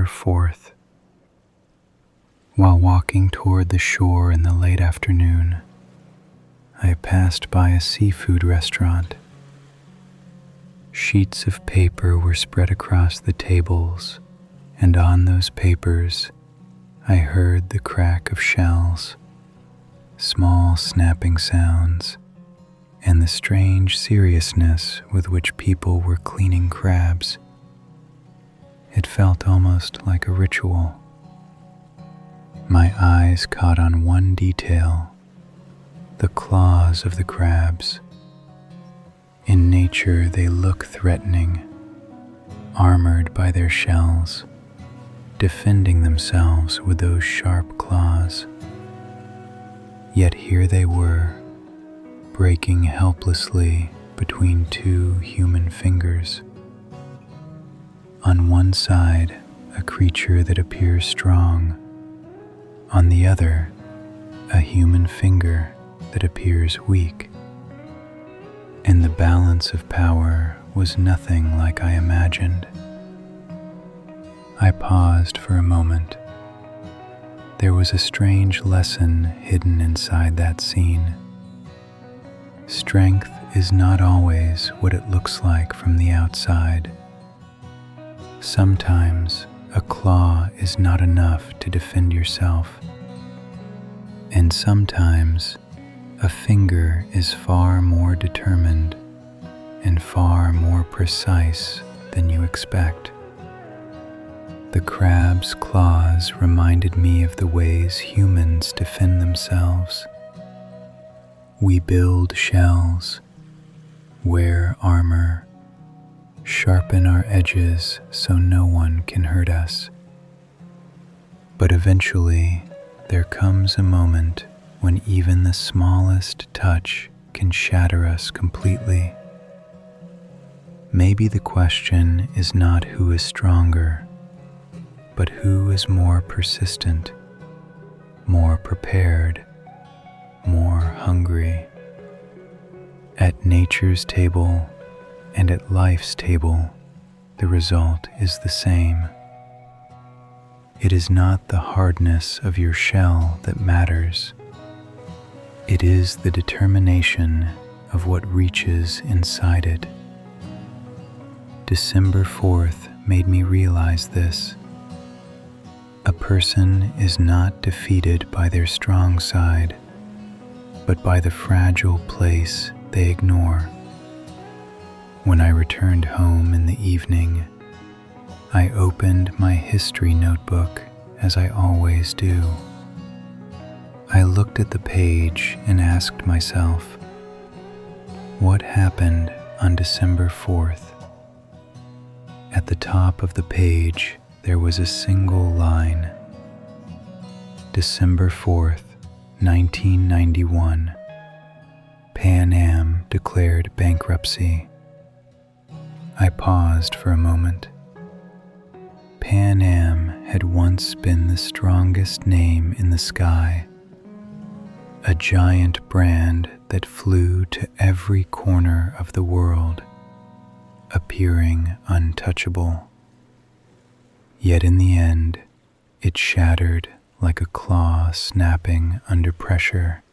December 4th. While walking toward the shore in the late afternoon, I passed by a seafood restaurant. Sheets of paper were spread across the tables, and on those papers I heard the crack of shells, small snapping sounds, and the strange seriousness with which people were cleaning crabs. It felt almost like a ritual. My eyes caught on one detail: the claws of the crabs. In nature they look threatening, armored by their shells, defending themselves with those sharp claws. Yet here they were, breaking helplessly between two human fingers. On one side, a creature that appears strong. On the other, a human finger that appears weak. And the balance of power was nothing like I imagined. I paused for a moment. There was a strange lesson hidden inside that scene. Strength is not always what it looks like from the outside. Sometimes a claw is not enough to defend yourself, and sometimes a finger is far more determined and far more precise than you expect. The crab's claws reminded me of the ways humans defend themselves. We build shells, wear armor, sharpen our edges so no one can hurt us. But eventually, there comes a moment when even the smallest touch can shatter us completely. Maybe the question is not who is stronger, but who is more persistent, more prepared, more hungry. At nature's table and at life's table, the result is the same. It is not the hardness of your shell that matters. It is the determination of what reaches inside it. December 4th made me realize this. A person is not defeated by their strong side, but by the fragile place they ignore. When I returned home in the evening, I opened my history notebook as I always do. I looked at the page and asked myself, what happened on December 4th? At the top of the page, there was a single line. December 4th, 1991. Pan Am declared bankruptcy. I paused for a moment. Pan Am had once been the strongest name in the sky, a giant brand that flew to every corner of the world, appearing untouchable. Yet in the end, it shattered like a claw snapping under pressure.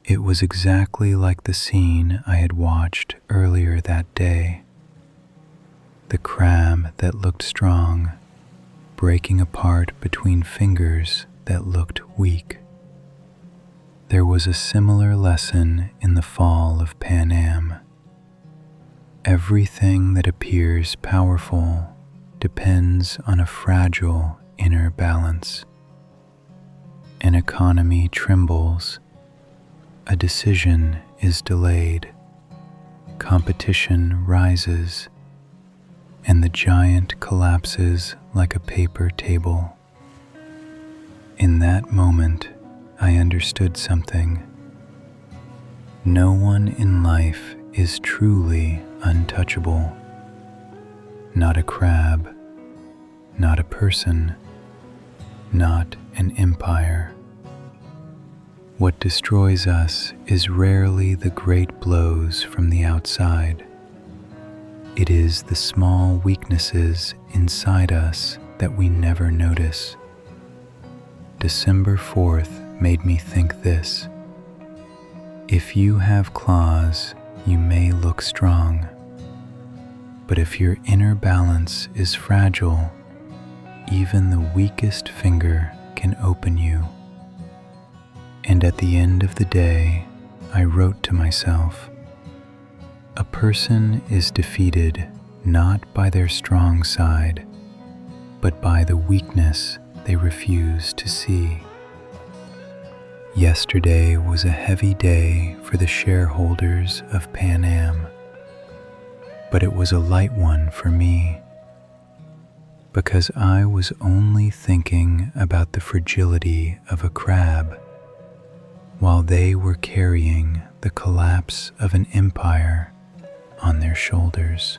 It was exactly like the scene I had watched earlier that day. The crab that looked strong, breaking apart between fingers that looked weak. There was a similar lesson in the fall of Pan Am. Everything that appears powerful depends on a fragile inner balance. An economy trembles. A decision is delayed. Competition rises, and the giant collapses like a paper table. In that moment, I understood something. No one in life is truly untouchable. Not a crab, not a person, not an empire. What destroys us is rarely the great blows from the outside. It is the small weaknesses inside us that we never notice. December 4th made me think this: if you have claws, you may look strong, but if your inner balance is fragile, even the weakest finger can open you. And at the end of the day, I wrote to myself, a person is defeated not by their strong side, but by the weakness they refuse to see. Yesterday was a heavy day for the shareholders of Pan Am, but it was a light one for me, because I was only thinking about the fragility of a crab, while they were carrying the collapse of an empire on their shoulders.